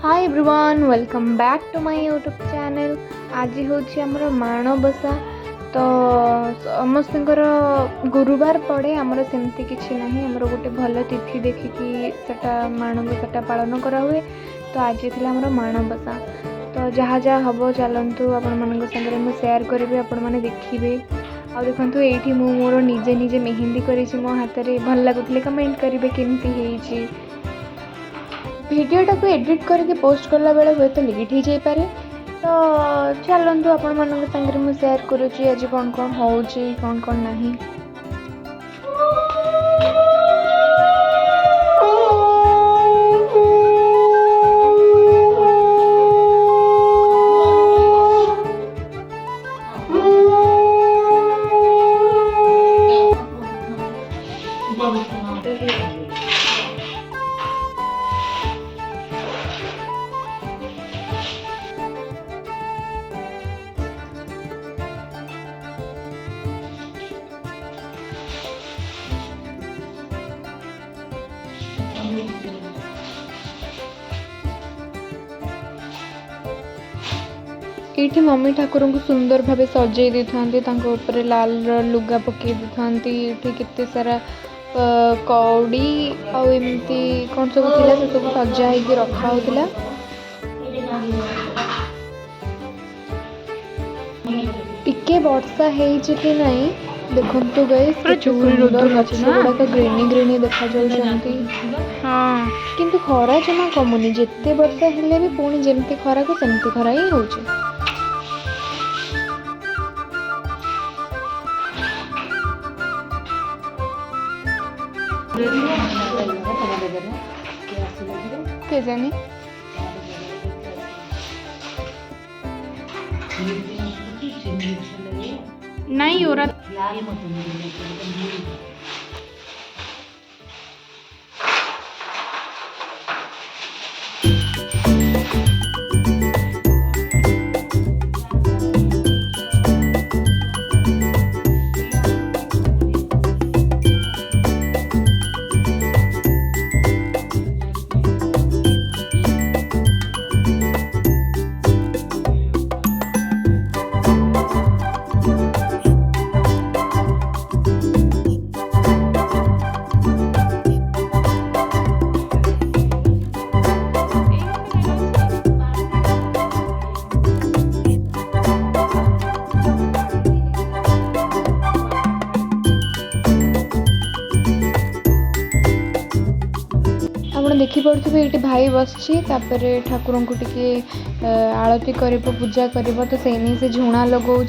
Hi everyone welcome back to my YouTube channel. आज हूँ आमर माणबसा। तो समस्त गुरुवार पड़े आमर सेमती किसी ना आमर गोटे भल तिथि देखिकी सेटा माणबसाटा पालन करा हुए। तो आज थी आमर माणबसा। तो जहाँ जहाँ हम चलतु आपण मान सागर मुझे सेयार करी आपण मैंने देखिए। आ देखु ये मोर निजे निजे मेहंदी करी मो हाथ में भल लगुले कमेंट करेंगे केमती वीडियोटा को एडिट करके पोस्ट करला बेले हुए तो लेट हो जाए पारे। तो चलतु आपण मान सागर मुझे सेयार करुँची आज कौन कौन हो कौन कौन नहीं। ये मम्मी ठाकुर को सुंदर भाव सजे दे था लाल लुगा पकई दे था। केते सारा कौड़ी आमती कौन सब थी से सब सजा हो रखा होता। टिके वर्षा कि नहीं देखु गई गुड़ाक ग्रेनी ग्रेनी देखा किंतु खरा जमा कमुनी जिते वर्षा हेले भी पुणी जमती खरा को सेमती खरा ही हो। के जाने नहीं हो रहा। देखिपे ये भाई बस ठाकुर को टिके आरती कर पूजा कर तो से नहीं से झुणा लगाऊँ।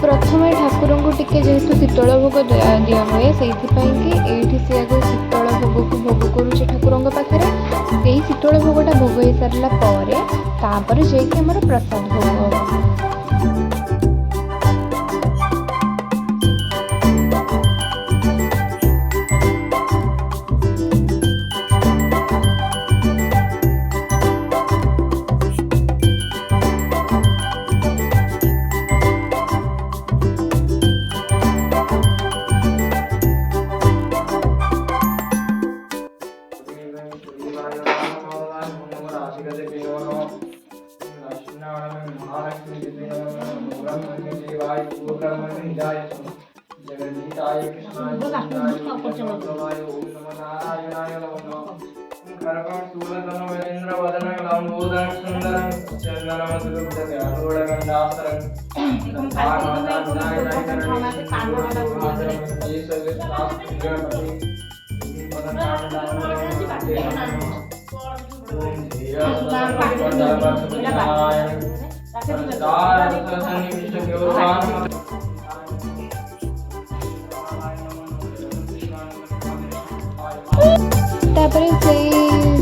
प्रथम ठाकुर को टिके जेहेतु शीतल भोग दि हुए से सी आगे शीतल भोग को भोग करुचे ठाकुर पाखे। शीतल भोगटा भोग हो सारापर जामर प्रसाद भोग हम।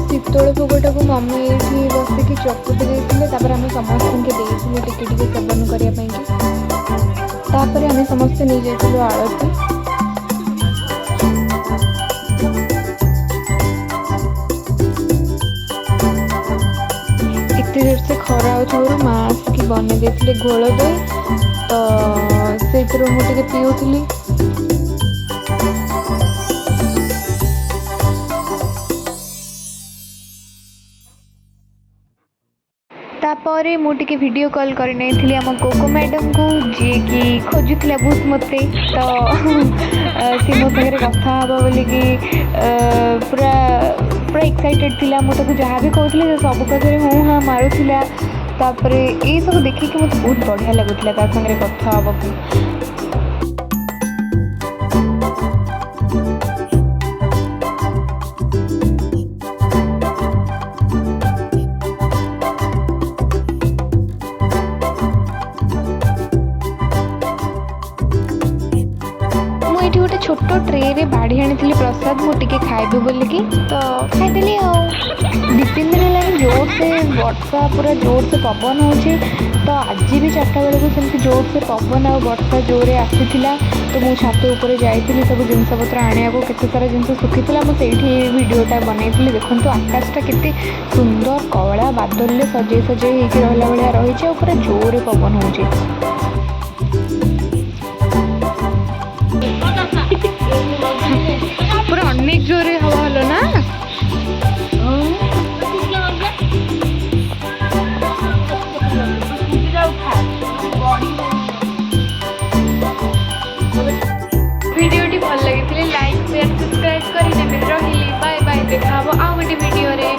शीतल भोगटा को मम्मी ये बसिक चकुटी देते आम समस्त टिके टिके सेवन करने आम समस्ते नहीं जाइलु आरती। एत जोर से खरा हो माँ आसिक बन दे घोल दे। तो से ସେଇଥିରୁ ମୁଁ ଟିକେ ପିଉଥିଲି। तापर मु टिके वीडियो कॉल कर नहीं आम कोको मैडम को जी कि खोजुला बहुत मत तो सी मो सागर कथा हाँ बोलिकी पूरा पूरा एक्साइटेड थिला मुझे जहाँ भी कहूँ सब कथारे हूँ हाँ मारूला तापर ये सब देखिक मत बहुत बढ़िया लगुला सागर कथा हाँ गोटे छोट ट्रे रे बाढ़ी आनी प्रसाद मुझे खाइबे बोलिकी तो खाईदेली आ 2-3 दिन है जोर से वर्षा पूरा जोर से पवन हो तो आज भी 4टा बेलू सेमती जोर से पवन आ वर्षा जोरे आसीला तो मुझे छात उपर जाइली सब जिनपतर आने को केते सारा जिन सुखीला मुझे वीडियोटा बनई देखो आकाशटा केते सुंदर कला बादल सजे सजे होकर रहा भाया रही पूरा जोरे पवन हो पूरा अनेक जोरे हवा हलो ना वीडियोटी भल लगी लाइक शेयर सब्सक्राइब कर रही बाय बाय देखा आ गोटे वीडियो रे।